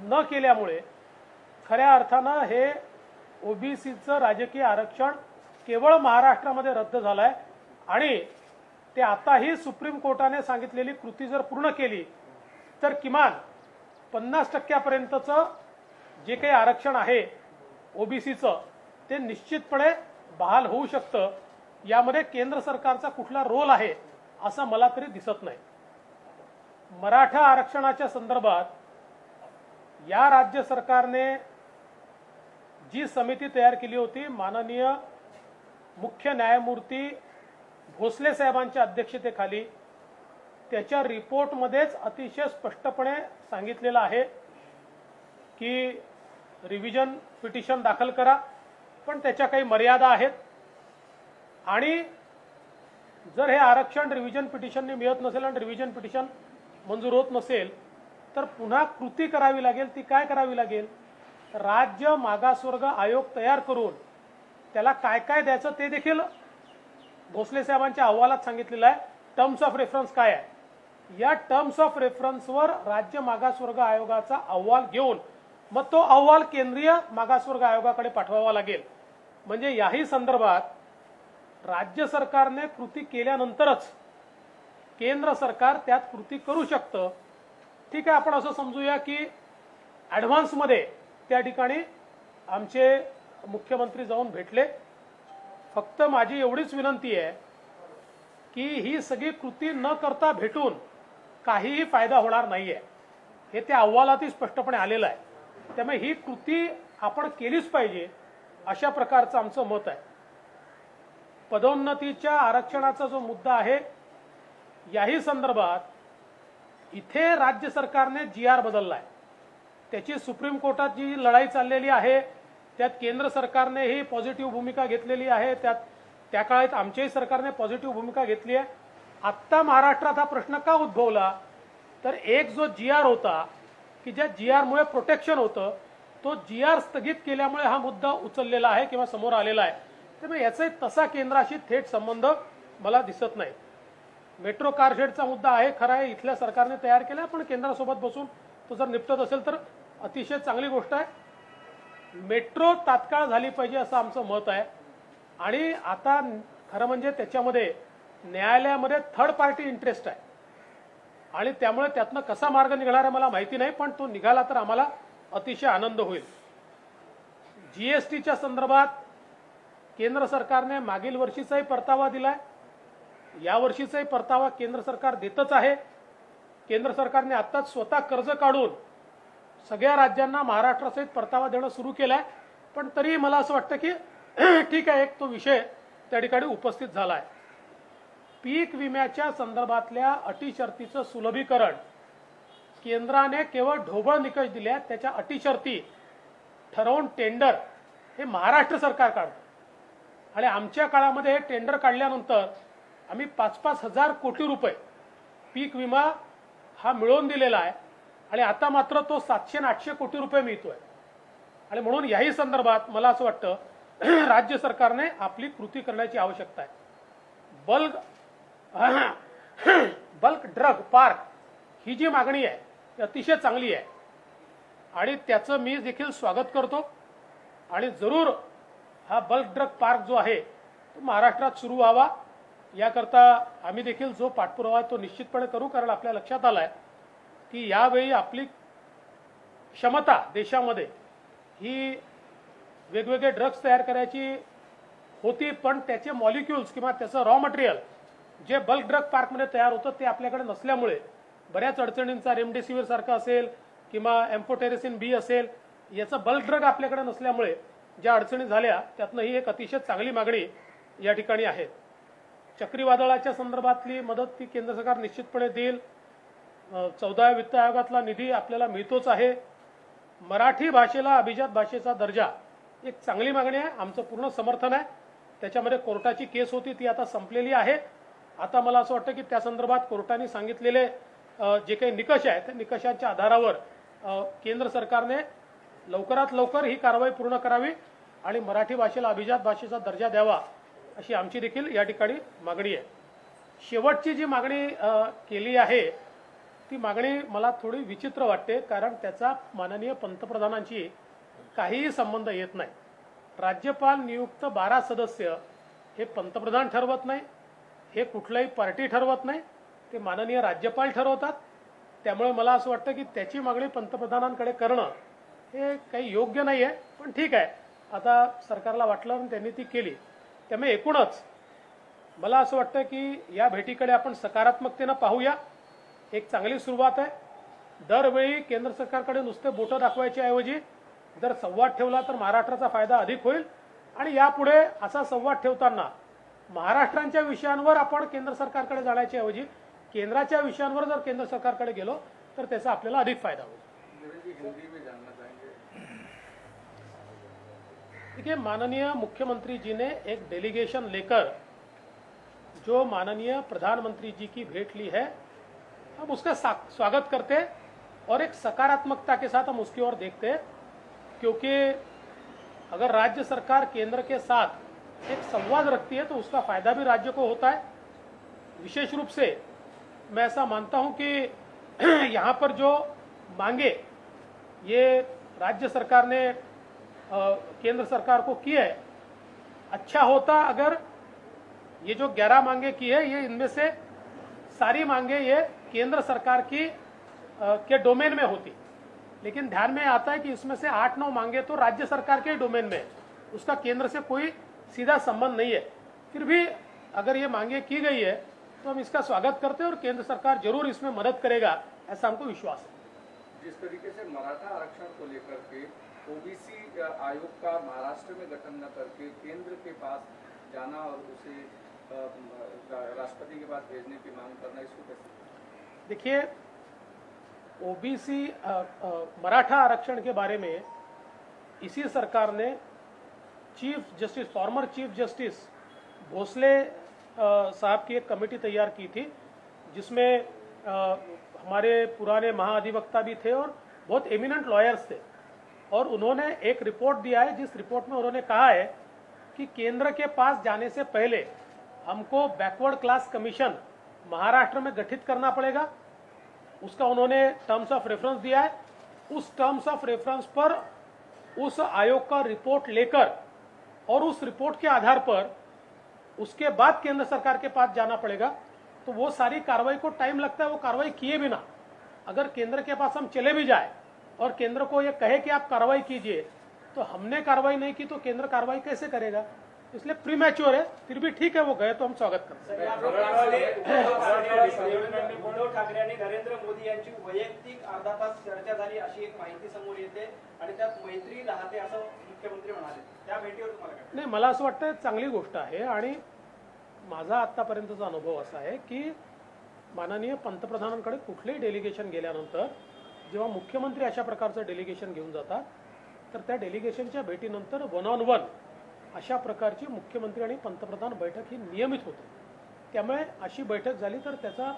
न केल्यामुळे खऱ्या अर्थानं हे ओबीसीचं राजकीय आरक्षण केवळ महाराष्ट्रामध्ये रद्द झालं आहे आणि ते आताही सुप्रीम कोर्टाने सांगितलेली कृती जर पूर्ण केली तर किमान 50% जे काही आरक्षण आहे ओबीसीचं ते निश्चितपणे बहाल होऊ शकतं। यामध्ये केंद्र सरकारचा कुठला रोल आहे असं मला तरी दिसत नाही। मराठा आरक्षणाच्या संदर्भात या राज्य सरकारने जी समिती तयार केली होती माननीय मुख्य न्यायमूर्ती भोसले साहेबांच्या अध्यक्षतेखाली, त्याच्या रिपोर्टमध्येच अतिशय स्पष्टपणे सांगितलेलं आहे की रिव्हिजन पिटिशन दाखल करा, पण त्याच्या काही मर्यादा आहेत आणि जर हे आरक्षण रिव्हिजन पिटिशनने मिळत नसेल आणि रिव्हिजन पिटिशन मंजूर होत नसेल तर पुन्हा कृती करावी लागेल। ती काय करावी लागेल? राज्य मागासवर्ग आयोग तयार करून त्याला काय काय द्यायचं ते देखील भोसले साहेबांच्या अहवालात सांगितलेलं आहे। टर्म्स ऑफ रेफरन्स काय आहे, या टर्म्स ऑफ रेफरन्सवर राज्य मागासवर्ग आयोगाचा अहवाल घेऊन मग तो अहवाल केंद्रीय मागासवर्ग आयोगाकडे पाठवावा लागेल। म्हणजे याही संदर्भात राज्य सरकारने कृती केल्यानंतरच केंद्र सरकार त्यात कृती करू शकतं। ठीक आहे, आपण असं समजूया की ॲडव्हान्समध्ये त्या ठिकाणी आमचे मुख्यमंत्री जाऊन भेटले। फक्त माझी एवढीच विनंती आहे की ही सगळी कृती न करता भेटून काहीही फायदा होणार नाहीये, हे त्या अहवालातही स्पष्टपणे आलेलं आहे। त्यामुळे ही कृती आपण केलीच पाहिजे अशा प्रकारचं आमचं मत आहे। पदोन्नतीच्या आरक्षणाचा जो मुद्दा आहे याही संदर्भात इथे राज्य सरकारने GR बदललाय, त्याची सुप्रीम कोर्टात जी लढाई चाललेली आहे त्यात केंद्र सरकारने ही पॉझिटिव्ह भूमिका घेतलेली आहे, त्या काळात आमच्याही सरकारने पॉझिटिव्ह भूमिका घेतली आहे। आत्ता महाराष्ट्रात हा प्रश्न का उद्भवला तर एक जो GR होता की ज्या GR मुळे प्रोटेक्शन होतं, तो GR स्थगित केल्यामुळे हा मुद्दा उचललेला आहे किंवा समोर आलेला आहे। त्यामुळे याचा तसा केंद्राशी थेट संबंध मला दिसत नाही। मेट्रो कारशेडचा मुद्दा आहे, खरा आहे, इथल्या सरकारने तयार केला, पण केंद्रासोबत बसून तो जर निपटत असेल तर अतिशय चांगली गोष्ट आहे। मेट्रो तात्काळ झाली पाहिजे असं आमचं मत आहे आणि आता खरं म्हणजे त्याच्यामध्ये न्यायालयामध्ये थर्ड पार्टी इंटरेस्ट आहे आणि त्यामुळे त्यातनं कसा मार्ग निघणार आहे मला माहिती नाही, पण तो निघाला तर आम्हाला अतिशय आनंद होईल। GSTच्या संदर्भात केंद्र सरकारने मागील वर्षीचाही परतावा दिलाय, या वर्षीचाही परतावा केंद्र सरकार देतच आहे। केंद्र सरकारने आत्ताच स्वतः कर्ज काढून सगळ्या राज्यांना महाराष्ट्रासहित परतावा देणं सुरू केलंय, पण तरी मला असं वाटतं की ठीक आहे, एक तो विषय त्या ठिकाणी उपस्थित झाला आहे। पीक विम्याच्या संदर्भातल्या अटी शर्तीचं सुलभीकरण केंद्राने केवळ ढोबळ निकष दिले आहेत, त्याच्या अटी शर्ती ठरवून टेंडर हे महाराष्ट्र सरकार काढतं आणि आमच्या काळामध्ये हे टेंडर काढल्यानंतर आम्ही 5-5 हजार कोटी रुपये पीक विमा हा मिळवून दिलेला आहे आणि आता मात्र तो 700-800 कोटी रुपये मिळतोय आणि म्हणून याही संदर्भात मला असं वाटतं राज्य सरकारने आपली कृती करण्याची आवश्यकता आहे। बल्क ड्रग पार्क ही जी मागणी आहे ती अतिशय चांगली आहे आणि त्याचं मी देखील स्वागत करतो आणि जरूर हा बल्क ड्रग पार्क जो आहे तो महाराष्ट्रात सुरू व्हावा याकरता आम्ही देखील जो पाठपुरावा तो निश्चितपणे करू, कारण आपल्या लक्षात आलं आहे की यावेळी आपली क्षमता देशामध्ये ही वेगवेगळे ड्रग्स तयार करायची होती, पण त्याचे मॉलिक्युल्स किंवा त्याचं रॉ मटेरियल जे बल्क ड्रग पार्कमध्ये तयार होतं ते आपल्याकडे नसल्यामुळे बऱ्याच अडचणींचा रेमडेसिवीर सारखा असेल किंवा एम्फोटेरेसिन B असेल, याचं बल्क ड्रग आपल्याकडे नसल्यामुळे ज्या अडचणी झाल्या त्यातनं ही एक अतिशय चांगली मागणी या ठिकाणी आहे। चक्रीवादळाच्या संदर्भातली मदत ती केंद्र सरकार निश्चितपणे देईल। 14व्या वित्त आयोगातला निधी आपल्याला मिळतोच आहे। मराठी भाषेला अभिजात भाषेचा दर्जा एक चांगली मागणी आहे, आमचं पूर्ण समर्थन आहे। त्याच्यामध्ये कोर्टाची केस होती ती आता संपलेली आहे। आता मला असं वाटतं की त्या संदर्भात कोर्टाने सांगितलेले जे काही निकष आहेत त्या निकषांच्या आधारावर केंद्र सरकारने लवकरात लवकर ही कारवाई पूर्ण करावी आणि मराठी भाषेला अभिजात भाषेचा दर्जा द्यावा अशी आमची देखील या ठिकाणी मागणी आहे। शेवटची जी मागणी केली आहे ती मागणी मला थोडी विचित्र वाटते, कारण त्याचा माननीय पंतप्रधानांशी काहीही संबंध येत नाही. राज्यपाल नियुक्त 12 सदस्य हे पंतप्रधान ठरवत नाही, हे कुठलाही पार्टी ठरवत नाही, ते माननीय राज्यपाल ठरवतात. त्यामुळे मला असं वाटतं की त्याची मागणी पंतप्रधानांकडे करणं हे काही योग्य नाही आहे. पण ठीक आहे, आता सरकारला वाटलं आणि त्यांनी ती केली. त्यामुळे एकूणच मला असं वाटतं की या भेटीकडे आपण सकारात्मकतेनं पाहूया. एक चांगली सुरुवात आहे. दरवेळी केंद्र सरकारकडे नुसते बोटं दाखवायच्या ऐवजी जर संवाद ठेवला तर महाराष्ट्राचा फायदा अधिक होईल. आणि यापुढे असा संवाद ठेवताना महाराष्ट्राच्या विषयांवर आपण केंद्र सरकारकडे जाण्याच्या ऐवजी केंद्राच्या विषयांवर जर केंद्र सरकारकडे गेलो तर त्याचा आपल्याला अधिक फायदा होईल. देखिए, माननीय मुख्यमंत्री जी ने एक डेलीगेशन लेकर जो माननीय प्रधानमंत्री जी की भेंट ली है, हम उसका स्वागत करते हैं और एक सकारात्मकता के साथ हम उसकी ओर देखते हैं. क्योंकि अगर राज्य सरकार केंद्र के साथ एक संवाद रखती है तो उसका फायदा भी राज्य को होता है. विशेष रूप से मैं ऐसा मानता हूं कि यहाँ पर जो मांगे ये राज्य सरकार ने केंद्र सरकार को की है, अच्छा होता अगर ये जो 11 मांगे की है ये इनमें से सारी मांगे ये केंद्र सरकार की के डोमेन में होती. लेकिन ध्यान में आता है कि इसमें से 8-9 मांगे तो राज्य सरकार के डोमेन में, उसका केंद्र से कोई सीधा संबंध नहीं है. फिर भी अगर ये मांगे की गई है तो हम इसका स्वागत करते हैं और केंद्र सरकार जरूर इसमें मदद करेगा, ऐसा हमको विश्वास है. जिस तरीके से मराठा आरक्षण को लेकर के ओबीसी आयोग का महाराष्ट्र में गठन न करके केंद्र के पास जाना और उसे राष्ट्रपति के पास भेजने की मांग करना, इसको कैसे? देखिए, ओबीसी मराठा आरक्षण के बारे में इसी सरकार ने फॉर्मर चीफ जस्टिस भोसले साहब की एक कमेटी तैयार की थी, जिसमें हमारे पुराने महाअधिवक्ता भी थे और बहुत एमिनेंट लॉयर्स थे. और उन्होंने एक रिपोर्ट दिया है, जिस रिपोर्ट में उन्होंने कहा है कि केंद्र के पास जाने से पहले हमको बैकवर्ड क्लास कमीशन महाराष्ट्र में गठित करना पड़ेगा. उसका उन्होंने टर्म्स ऑफ रेफरेंस दिया है. उस टर्म्स ऑफ रेफरेंस पर उस आयोग का रिपोर्ट लेकर और उस रिपोर्ट के आधार पर उसके बाद केंद्र सरकार के पास जाना पड़ेगा. तो वो सारी कार्रवाई को टाइम लगता है. वो कार्रवाई किए बिना अगर केंद्र के पास हम चले भी जाए और केंद्र को ये कहे कि आप कार्रवाई कीजिए, तो हमने कार्रवाई नहीं की तो केंद्र कार्रवाई कैसे करेगा? इसलिए प्रीमैच्योर है. फिर भी ठीक है, वो गए तो हम स्वागत करते हैं. उद्धव ठाकरे आणि नरेंद्र मोदी यांची वैयक्तिक अर्धा तास चर्चा झाली अशी एक माहिती समोर येते आणि त्यात मैत्री राहते असं मुख्यमंत्री म्हणाले. त्या भेटीवर तुम्हाला काय? नाही, मला असं वाटतं चांगली गोष्ट आहे. आणि माझा आतापर्यंतचा अनुभव असा आहे की माननीय पंतप्रधानांकडे कुठलेही डेलिगेशन गेल्यानंतर जेव्हा मुख्यमंत्री अशा प्रकारचं डेलिगेशन घेऊन जातात तर त्या डेलिगेशनच्या भेटीनंतर 1-on-1 अशा प्रकारची मुख्यमंत्री आणि पंतप्रधान बैठक ही नियमित होते. त्यामुळे अशी बैठक झाली तर त्याचा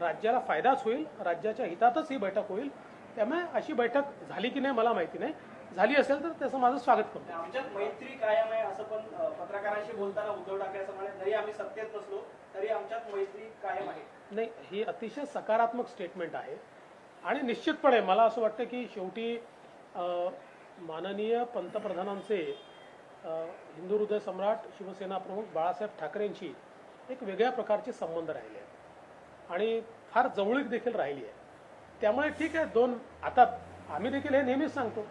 राज्याला फायदाच होईल, राज्याच्या हितातच ही बैठक होईल. त्यामुळे अशी बैठक झाली की नाही मला माहिती नाही. झाली असेल तर त्याचं माझं स्वागत करतो. आमच्यात मैत्री कायम आहे असं पण पत्रकारांशी बोलताना उद्धव ठाकरे असं म्हणाले, जरी आम्ही सत्तेत नसलो तरी आमच्यात मैत्री कायम आहे. नाही, ही अतिशय सकारात्मक स्टेटमेंट आहे. आणि निश्चितपणे मला असं वाटतं की शेवटी माननीय पंतप्रधानांचे हिंदू हृदय सम्राट शिवसेना प्रमुख बाळासाहेब ठाकरेंशी एक वेगळ्या प्रकारचे संबंध राहिले आहेत आणि फार जवळीक देखील राहिली आहे. त्यामुळे ठीक आहे, आता आम्ही देखील हे नेहमीच सांगतो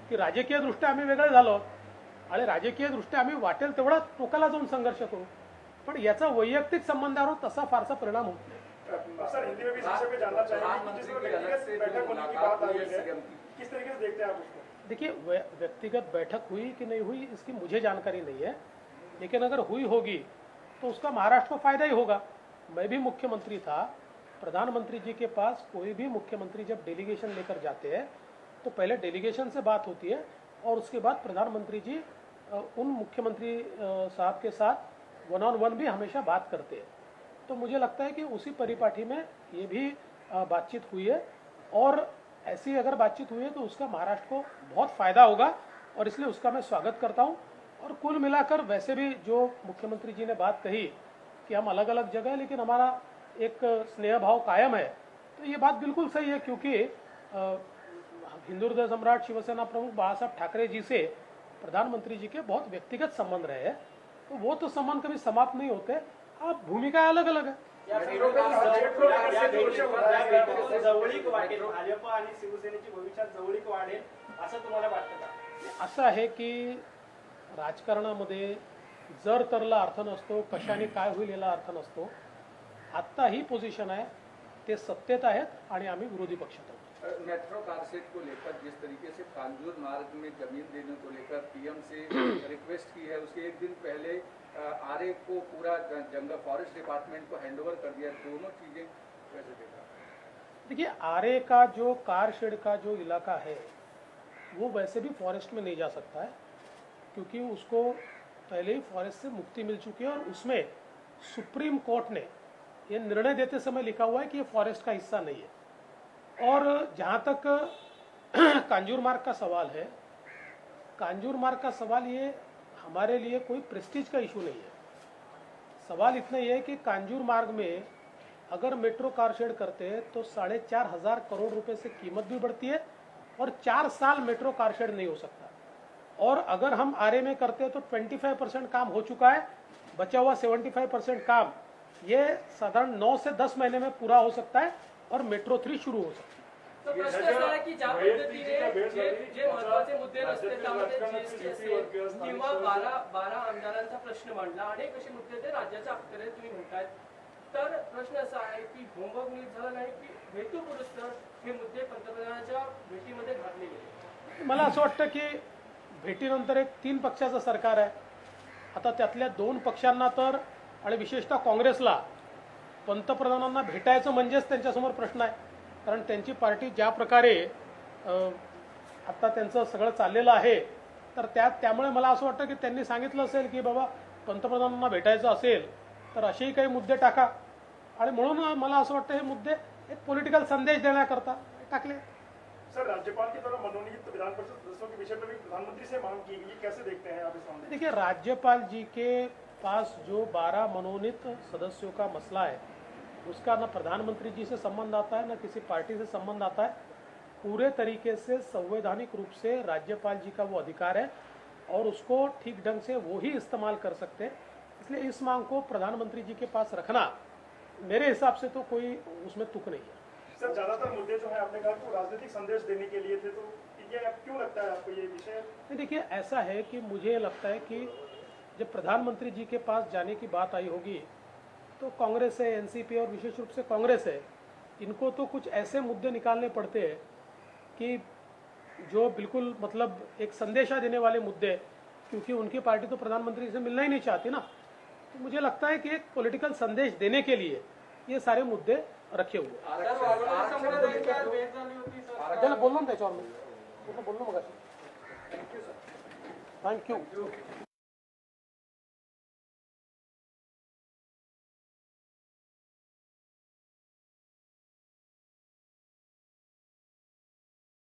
की राजकीय दृष्ट्या आम्ही वेगळे झालो आणि राजकीय दृष्ट्या आम्ही वाटेल तेवढा टोकाला जाऊन संघर्ष करू, पण याचा वैयक्तिक संबंधावर तसा फारसा परिणाम होत नाही. सर, हिंदी में भी शिक्षक भी जानना चाहेंगे कि जिस बैठक होने की बात आई है, किस तरीके से देखते हैं आप उसको? देखिए, व्यक्तिगत बैठक हुई कि नहीं हुई इसकी मुझे जानकारी नहीं है, लेकिन अगर हुई होगी तो उसका महाराष्ट्र को फायदा ही होगा. मैं भी मुख्यमंत्री था. प्रधानमंत्री जी के पास कोई भी मुख्यमंत्री जब डेलीगेशन लेकर जाते हैं तो पहले डेलीगेशन से बात होती है और उसके बाद प्रधानमंत्री जी उन मुख्यमंत्री साहब के साथ 1-on-1 भी हमेशा बात करते हैं. तो मुझे लगता है कि उसी परिपाटी में ये भी बातचीत हुई है और ऐसी अगर बातचीत हुई है तो उसका महाराष्ट्र को बहुत फायदा होगा और इसलिए उसका मैं स्वागत करता हूं. और कुल मिलाकर वैसे भी जो मुख्यमंत्री जी ने बात कही कि हम अलग अलग जगह लेकिन हमारा एक स्नेह भाव कायम है, तो ये बात बिल्कुल सही है, क्योंकि हिंदू हृदय सम्राट शिवसेना प्रमुख बाला साहब ठाकरे जी से प्रधानमंत्री जी के बहुत व्यक्तिगत संबंध रहे हैं, तो वो तो संबंध कभी समाप्त नहीं होते। आप भूमिका अलग अलग है। या भेटीतून जवळीक वाढेल, भाजप आणि शिवसेनेची भविष्यात जवळीक वाढेल असं तुम्हाला वाटतं का? असं आहे की राजकारणामध्ये जर तरला अर्थ नसतो, कशाने काय होईल याला अर्थ नसतो। आत्ता ही पोझिशन आहे, ते सत्तेत आहेत आणि आम्ही विरोधी पक्षात आहोत। मेट्रो कारशेड को लेकर जिस तरीके से कांजूर मार्ग में जमीन देने को लेकर पीएम से रिक्वेस्ट की है, उसके एक दिन पहले आरए को पूरा जंगल फॉरेस्ट डिपार्टमेंट को हैंडओवर कर दिया, दोनों चीजें कैसे देखा? देखिए, आरए का जो कारशेड का जो इलाका है वो वैसे भी फॉरेस्ट में नहीं जा सकता है, क्योंकि उसको पहले ही फॉरेस्ट से मुक्ति मिल चुकी है और उसमें सुप्रीम कोर्ट ने ये निर्णय देते समय लिखा हुआ है कि ये फॉरेस्ट का हिस्सा नहीं है। और जहाँ तक कांजूर मार्ग का सवाल है, कांजूर मार्ग का सवाल ये हमारे लिए कोई प्रेस्टीज का इशू नहीं है। सवाल इतना ही है कि कांजूर मार्ग में अगर मेट्रो कारशेड करते हैं तो 4,500 करोड़ रुपए से कीमत भी बढ़ती है और 4 साल मेट्रो कारशेड नहीं हो सकता। और अगर हम आरए में करते हैं तो 25% काम हो चुका है, बचा हुआ 75% काम ये साधारण 9 से 10 महीने में पूरा हो सकता है और मेट्रो 3 शुरू हो सकता है। तो प्रश्न असा आहे की ज्या पद्धतीने जे महत्त्वाचे मुद्दे नसते त्यामध्ये जीएसटी असेल किंवा 12 आमदारांचा प्रश्न मांडला, अनेक असे मुद्दे ते राज्याच्या अखत्यारीत तुम्ही म्हणतायत, तर प्रश्न असा आहे की होमवर्क नीट झाला नाही की हेतुपुरस्सर हे मुद्दे पंतप्रधानांच्या भेटीमध्ये घातले गेले? मला असं वाटतं की भेटीनंतर एक 3 पक्षाचं सरकार आहे। आता त्यातल्या 2 पक्षांना तर आणि विशेषतः काँग्रेसला पंतप्रधानांना भेटायचं म्हणजेच त्यांच्यासमोर प्रश्न आहे, कारण त्यांची पार्टी ज्या प्रकारे आता त्यांचं सगळं चाललेलं आहे, तर त्यामुळे मला असं वाटतं की त्यांनी सांगितलं असेल की बाबा पंतप्रधानांना भेटायचं असेल तर असेही काही मुद्दे टाका, आणि म्हणून मला असं वाटतं हे मुद्दे एक पॉलिटिकल संदेश देण्याकरता टाकले। सर, राज्यपाल की द्वारा मनोनीत विधान परिषद सदस्यों के विषय पर भी प्रधानमंत्री से मांग की गई, कैसे देखते हैं आप इस मामले? देखिए, राज्यपाल जी के पास जो 12 मनोनीत सदस्यों का मसला है उसका न प्रधानमंत्री जी से संबंध आता है न किसी पार्टी से संबंध आता है। पूरे तरीके से संवैधानिक रूप से राज्यपाल जी का वो अधिकार है और उसको ठीक ढंग से वो ही इस्तेमाल कर सकते हैं। इसलिए इस मांग को प्रधानमंत्री जी के पास रखना मेरे हिसाब से तो कोई उसमें तुक नहीं है। सर, ज्यादातर मुद्दे जो है आपने कहा कि वो राजनीतिक संदेश देने के लिए थे, तो ये क्यों लगता है आपको ये विषय? देखिए, ऐसा है कि मुझे लगता है कि जब प्रधानमंत्री जी के पास जाने की बात आई होगी तो कांग्रेस है, एनसीपी और विशेष रूप से कांग्रेस है, इनको तो कुछ ऐसे मुद्दे निकालने पड़ते हैं कि जो बिल्कुल मतलब एक संदेशा देने वाले मुद्दे, क्योंकि उनकी पार्टी तो प्रधानमंत्री से मिलना ही नहीं चाहती ना। तो मुझे लगता है कि एक पॉलिटिकल संदेश देने के लिए ये सारे मुद्दे रखे हुए। बोललो ना त्याच्यावर, बोललो मग। थँक्यू।